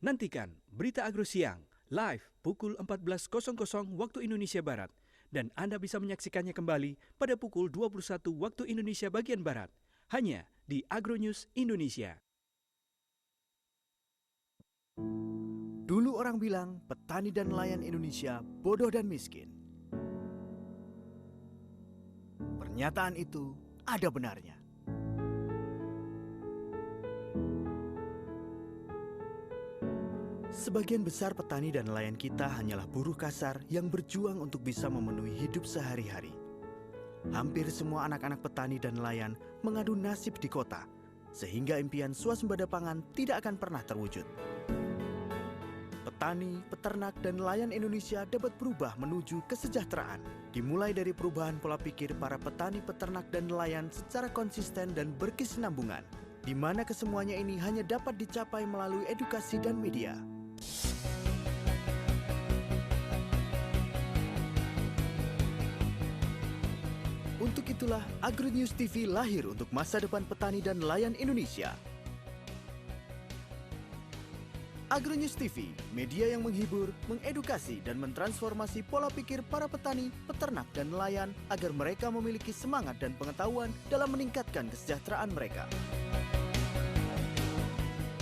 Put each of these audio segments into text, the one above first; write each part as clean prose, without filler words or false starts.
Nantikan Berita Agro Siang live pukul 14.00 waktu Indonesia Barat dan Anda bisa menyaksikannya kembali pada pukul 21 waktu Indonesia bagian Barat hanya di Agronews Indonesia. Dulu orang bilang petani dan nelayan Indonesia bodoh dan miskin. Pernyataan itu ada benarnya. Sebagian besar petani dan nelayan kita hanyalah buruh kasar yang berjuang untuk bisa memenuhi hidup sehari-hari. Hampir semua anak-anak petani dan nelayan mengadu nasib di kota, sehingga impian swasembada pangan tidak akan pernah terwujud. Petani, peternak, dan nelayan Indonesia dapat berubah menuju kesejahteraan. Dimulai dari perubahan pola pikir para petani, peternak, dan nelayan secara konsisten dan berkesinambungan, di mana kesemuanya ini hanya dapat dicapai melalui edukasi dan media. Untuk itulah Agronews TV lahir untuk masa depan petani dan nelayan Indonesia. Agronews TV, media yang menghibur, mengedukasi, dan mentransformasi pola pikir para petani, peternak, dan nelayan agar mereka memiliki semangat dan pengetahuan dalam meningkatkan kesejahteraan mereka.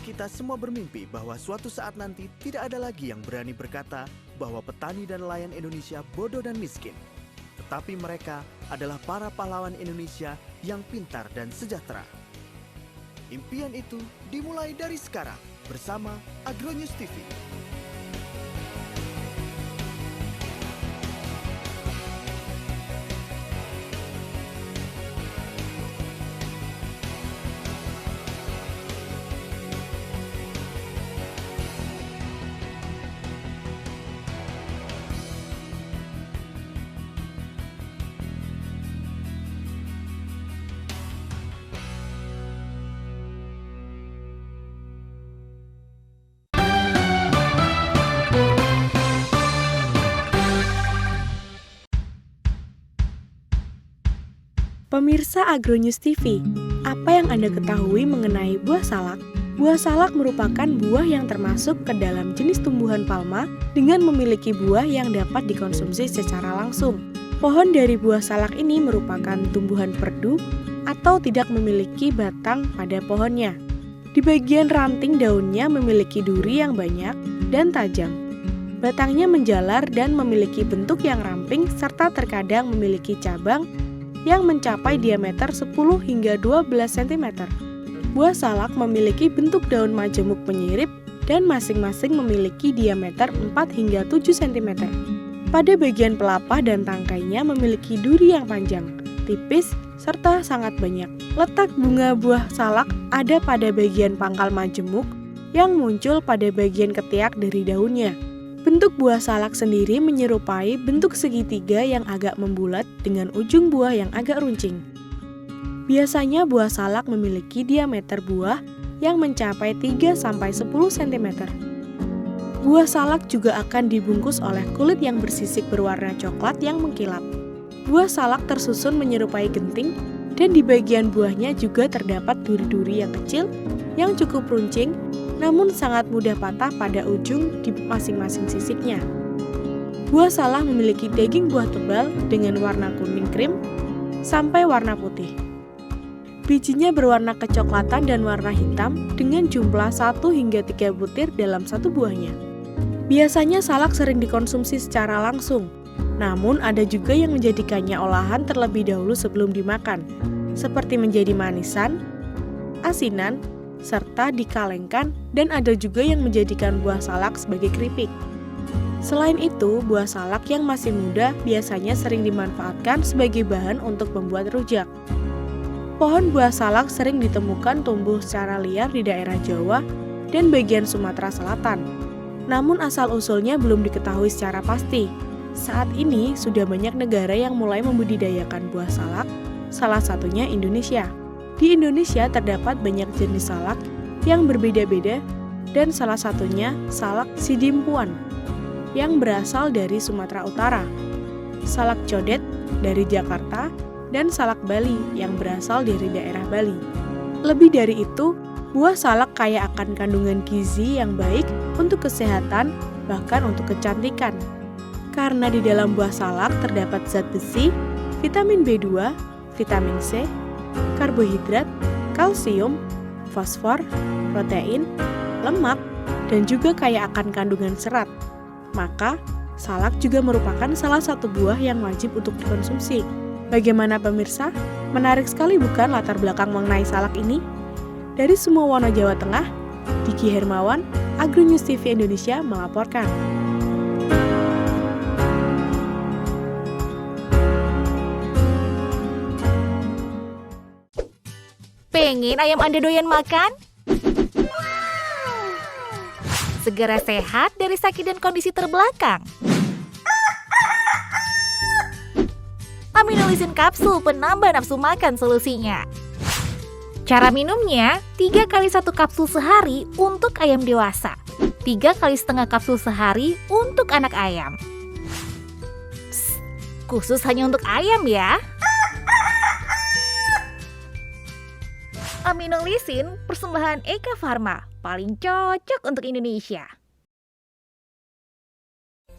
Kita semua bermimpi bahwa suatu saat nanti tidak ada lagi yang berani berkata bahwa petani dan nelayan Indonesia bodoh dan miskin. Tetapi mereka adalah para pahlawan Indonesia yang pintar dan sejahtera. Impian itu dimulai dari sekarang bersama Agronews TV. Pemirsa Agronews TV, apa yang Anda ketahui mengenai buah salak? Buah salak merupakan buah yang termasuk ke dalam jenis tumbuhan palma dengan memiliki buah yang dapat dikonsumsi secara langsung. Pohon dari buah salak ini merupakan tumbuhan perdu atau tidak memiliki batang pada pohonnya. Di bagian ranting daunnya memiliki duri yang banyak dan tajam. Batangnya menjalar dan memiliki bentuk yang ramping serta terkadang memiliki cabang yang mencapai diameter 10 hingga 12 cm. Buah salak memiliki bentuk daun majemuk menyirip dan masing-masing memiliki diameter 4 hingga 7 cm. Pada bagian pelepah dan tangkainya memiliki duri yang panjang, tipis, serta sangat banyak. Letak bunga buah salak ada pada bagian pangkal majemuk yang muncul pada bagian ketiak dari daunnya. Bentuk buah salak sendiri menyerupai bentuk segitiga yang agak membulat dengan ujung buah yang agak runcing. Biasanya buah salak memiliki diameter buah yang mencapai 3-10 cm. Buah salak juga akan dibungkus oleh kulit yang bersisik berwarna coklat yang mengkilap. Buah salak tersusun menyerupai genting dan di bagian buahnya juga terdapat duri-duri yang kecil yang cukup runcing namun sangat mudah patah pada ujung di masing-masing sisiknya. Buah salak memiliki daging buah tebal dengan warna kuning krim sampai warna putih. Bijinya berwarna kecoklatan dan warna hitam dengan jumlah 1 hingga 3 butir dalam satu buahnya. Biasanya salak sering dikonsumsi secara langsung, namun ada juga yang menjadikannya olahan terlebih dahulu sebelum dimakan, seperti menjadi manisan, asinan, serta dikalengkan, dan ada juga yang menjadikan buah salak sebagai keripik. Selain itu, buah salak yang masih muda biasanya sering dimanfaatkan sebagai bahan untuk membuat rujak. Pohon buah salak sering ditemukan tumbuh secara liar di daerah Jawa dan bagian Sumatera Selatan. Namun asal-usulnya belum diketahui secara pasti. Saat ini sudah banyak negara yang mulai membudidayakan buah salak, salah satunya Indonesia. Di Indonesia terdapat banyak jenis salak yang berbeda-beda dan salah satunya salak sidimpuan yang berasal dari Sumatera Utara, salak codet dari Jakarta, dan salak Bali yang berasal dari daerah Bali. Lebih dari itu, Buah salak kaya akan kandungan gizi yang baik untuk kesehatan, bahkan untuk kecantikan. Karena di dalam buah salak terdapat zat besi, vitamin B2, vitamin C, karbohidrat, kalsium, fosfor, protein, lemak, dan juga kaya akan kandungan serat. Maka, salak juga merupakan salah satu buah yang wajib untuk dikonsumsi. Bagaimana pemirsa? Menarik sekali bukan latar belakang mengenai salak ini? Dari semua Wono Jawa Tengah, Diki Hermawan, Agro News TV Indonesia melaporkan. Pengen ayam Anda doyan makan? Segera sehat dari sakit dan kondisi terbelakang. Aminolisin kapsul penambah nafsu makan solusinya. Cara minumnya, 3 kali 1 kapsul sehari untuk ayam dewasa, 3 kali setengah kapsul sehari untuk anak ayam. Psst, khusus hanya untuk ayam ya. Aminolisin persembahan Eka Farma, paling cocok untuk Indonesia.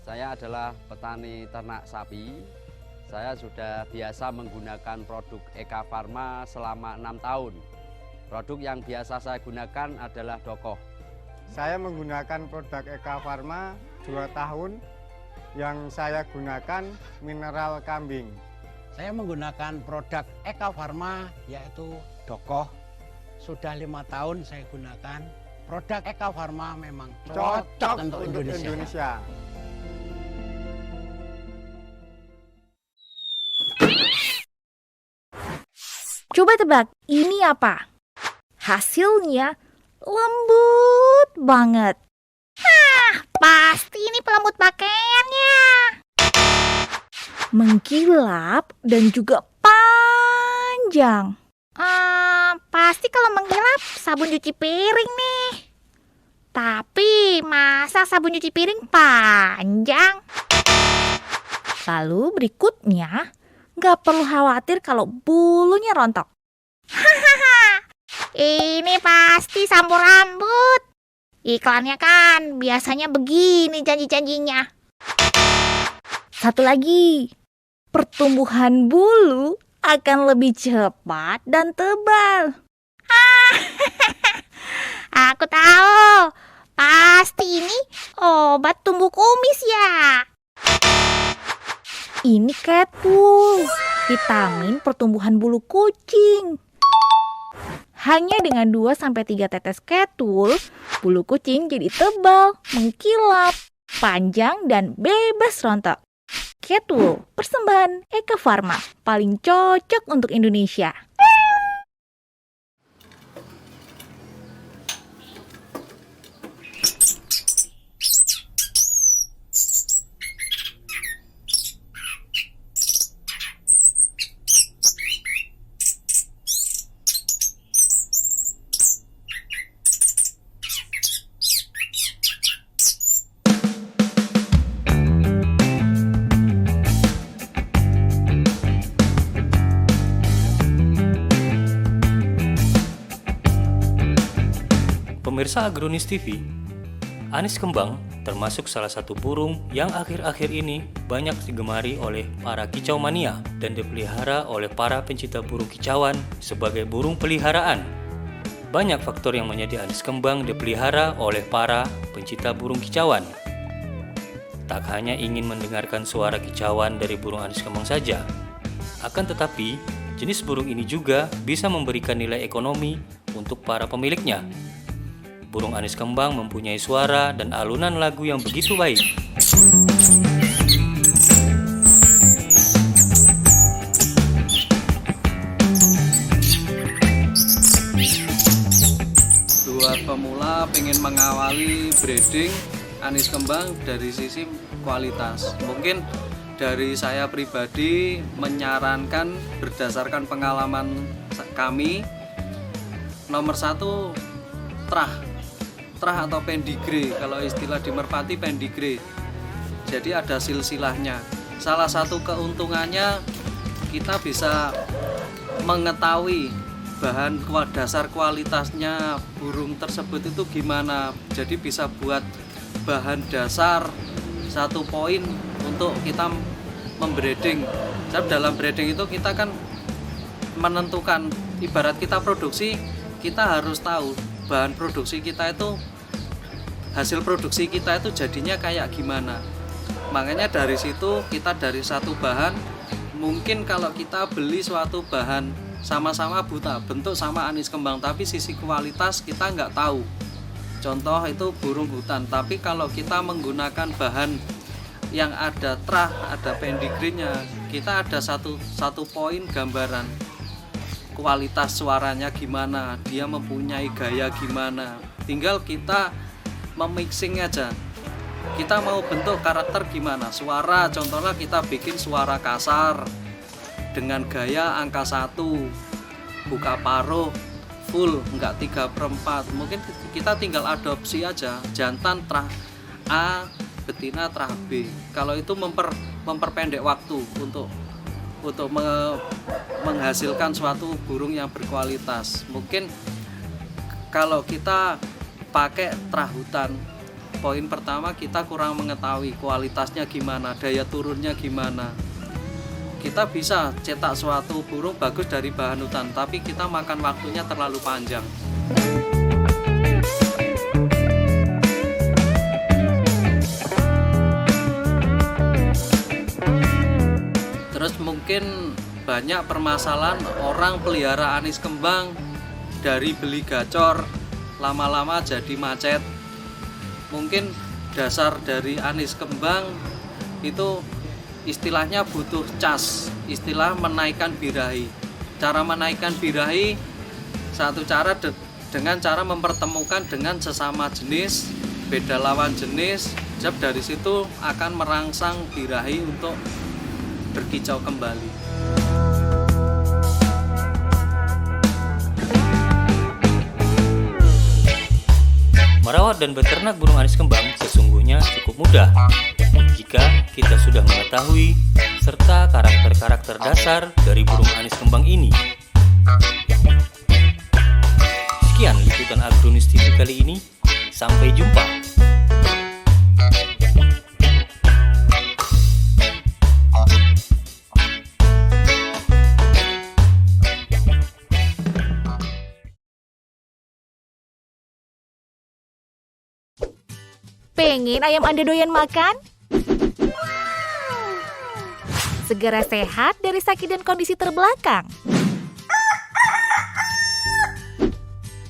Saya adalah petani ternak sapi. Saya sudah biasa menggunakan produk Eka Farma selama 6 tahun. Produk yang biasa saya gunakan adalah Dokoh. Saya menggunakan produk Eka Farma 2 tahun. Yang saya gunakan mineral kambing. Saya menggunakan produk Eka Farma yaitu Dokoh. Sudah 5 tahun saya gunakan. Produk Eka Farma memang cocok untuk Indonesia. Coba tebak, ini apa? Hasilnya lembut banget. Hah, pasti ini pelemut pakaiannya. Mengkilap dan juga panjang. Pasti kalau mengkilap sabun cuci piring nih. Tapi masa sabun cuci piring panjang? Lalu berikutnya, nggak perlu khawatir kalau bulunya rontok. Hahaha, ini pasti sampo rambut. Iklannya kan biasanya begini janji-janjinya. Satu lagi, pertumbuhan bulu akan lebih cepat dan tebal. Aku tahu, pasti ini obat tumbuh kumis ya. Ini Catwool, vitamin pertumbuhan bulu kucing. Hanya dengan 2-3 tetes Catwool, bulu kucing jadi tebal, mengkilap, panjang, dan bebas rontok. Catwool, persembahan Eka Farma, paling cocok untuk Indonesia. Pemirsa Agro News TV, anis kembang termasuk salah satu burung yang akhir-akhir ini banyak digemari oleh para kicau mania dan dipelihara oleh para pencinta burung kicauan sebagai burung peliharaan. Banyak faktor yang menjadi anis kembang dipelihara oleh para pencinta burung kicauan. Tak hanya ingin mendengarkan suara kicauan dari burung anis kembang saja, akan tetapi jenis burung ini juga bisa memberikan nilai ekonomi untuk para pemiliknya. Burung anis kembang mempunyai suara dan alunan lagu yang begitu baik. Buat pemula pengen mengawali breeding anis kembang dari sisi kualitas. Mungkin dari saya pribadi menyarankan berdasarkan pengalaman kami, nomor 1 terah atau pendigre, kalau istilah di Merpati pendigre. Jadi ada silsilahnya. Salah satu keuntungannya kita bisa mengetahui bahan dasar kualitasnya burung tersebut itu gimana. Jadi bisa buat bahan dasar 1 poin untuk kita membreeding. Sebab dalam breeding itu kita kan menentukan, ibarat kita produksi, kita harus tahu bahan produksi kita itu, hasil produksi kita itu jadinya kayak gimana. Makanya dari situ kita dari satu bahan, mungkin kalau kita beli suatu bahan sama-sama buta, bentuk sama anis kembang, tapi sisi kualitas kita nggak tahu. Contoh itu burung hutan, tapi kalau kita menggunakan bahan yang ada trah, ada pedigree-nya, kita ada satu poin gambaran kualitas suaranya gimana, dia mempunyai gaya gimana. Tinggal kita memixing aja. Kita mau bentuk karakter gimana, suara, contohnya kita bikin suara kasar dengan gaya angka 1, buka paruh full, enggak 3/4. Mungkin kita tinggal adopsi aja, jantan trah A, betina trah B. Kalau itu memperpendek waktu untuk menghasilkan suatu burung yang berkualitas. Mungkin kalau kita pakai trah hutan, poin pertama kita kurang mengetahui kualitasnya gimana, daya turunnya gimana. Kita bisa cetak suatu burung bagus dari bahan hutan, tapi kita makan waktunya terlalu panjang. Terus mungkin banyak permasalahan orang pelihara anis kembang, dari beli gacor lama-lama jadi macet. Mungkin dasar dari anis kembang itu istilahnya butuh cas, istilah menaikkan birahi. Cara menaikkan birahi, satu cara dengan cara mempertemukan dengan sesama jenis, beda lawan jenis. Sebab dari situ akan merangsang birahi untuk berkicau kembali. Merawat dan beternak burung anis kembang sesungguhnya cukup mudah jika kita sudah mengetahui serta karakter-karakter dasar dari burung anis kembang ini. Sekian liputan Agronews TV kali ini. Sampai jumpa. Pengen ayam Anda doyan makan? Segera sehat dari sakit dan kondisi terbelakang.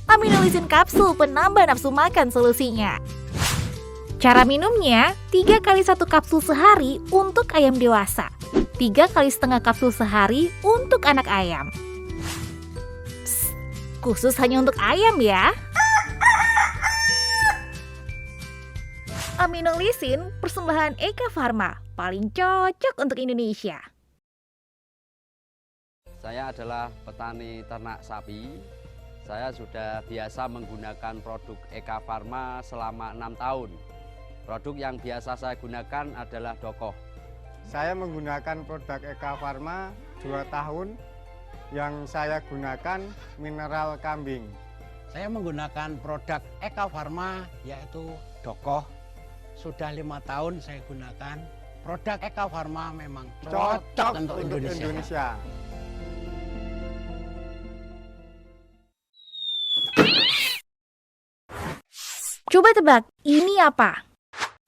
Aminolisin kapsul penambah nafsu makan solusinya. Cara minumnya 3 kali 1 kapsul sehari untuk ayam dewasa, 3 kali setengah kapsul sehari untuk anak ayam. Psst, khusus hanya untuk ayam ya. Aminolisin persembahan Eka Farma, paling cocok untuk Indonesia. Saya adalah petani ternak sapi. Saya sudah biasa menggunakan produk Eka Farma selama 6 tahun. Produk yang biasa saya gunakan adalah Dokoh. Saya menggunakan produk Eka Farma 2 tahun. Yang saya gunakan mineral kambing. Saya menggunakan produk Eka Farma yaitu Dokoh. Sudah 5 tahun saya gunakan. Produk Eka Farma memang cocok untuk Indonesia. Coba tebak, ini apa?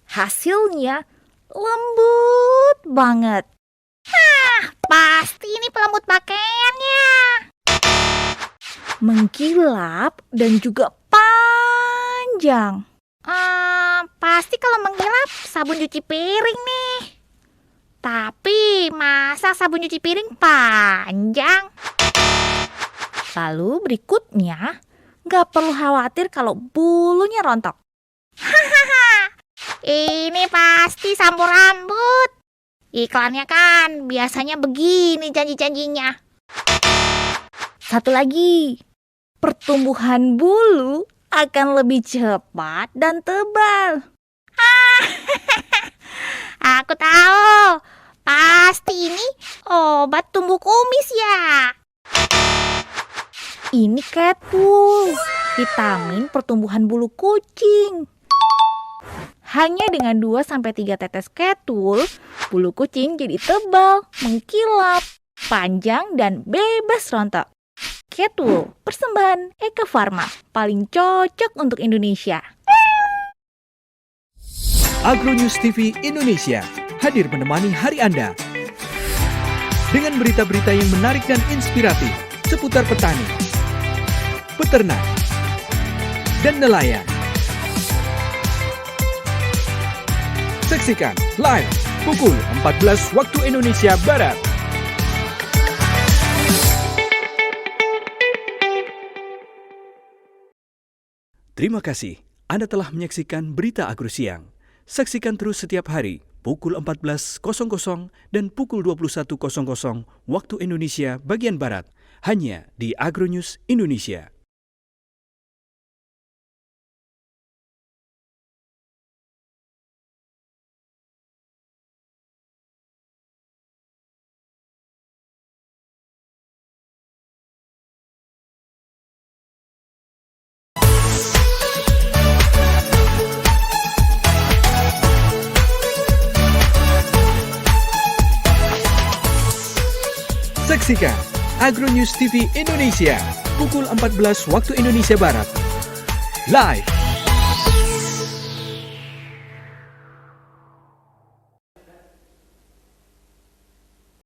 Hasilnya lembut banget. Pasti ini pelembut pakaiannya. Mengkilap dan juga panjang. Pasti kalau mengkilap sabun cuci piring nih. Tapi masa sabun cuci piring panjang? Lalu berikutnya, nggak perlu khawatir kalau bulunya rontok. Ini pasti sampo rambut. Iklannya kan biasanya begini janji-janjinya. Satu lagi, pertumbuhan bulu akan lebih cepat dan tebal. Aku tahu, pasti ini obat tumbuh kumis ya. Ini Catwool, vitamin pertumbuhan bulu kucing. Hanya dengan 2-3 tetes Catwool, bulu kucing jadi tebal, mengkilap, panjang, dan bebas rontok. Catwool, persembahan Eka Farma, paling cocok untuk Indonesia. Agronews TV Indonesia hadir menemani hari Anda dengan berita-berita yang menarik dan inspiratif seputar petani, peternak, dan nelayan. Saksikan live pukul 14 waktu Indonesia Barat. Terima kasih Anda telah menyaksikan Berita Agro Siang. Saksikan terus setiap hari pukul 14.00 dan pukul 21.00 waktu Indonesia bagian Barat, hanya di Agronews Indonesia. Saksikan Agronews TV Indonesia pukul 14 waktu Indonesia Barat. Live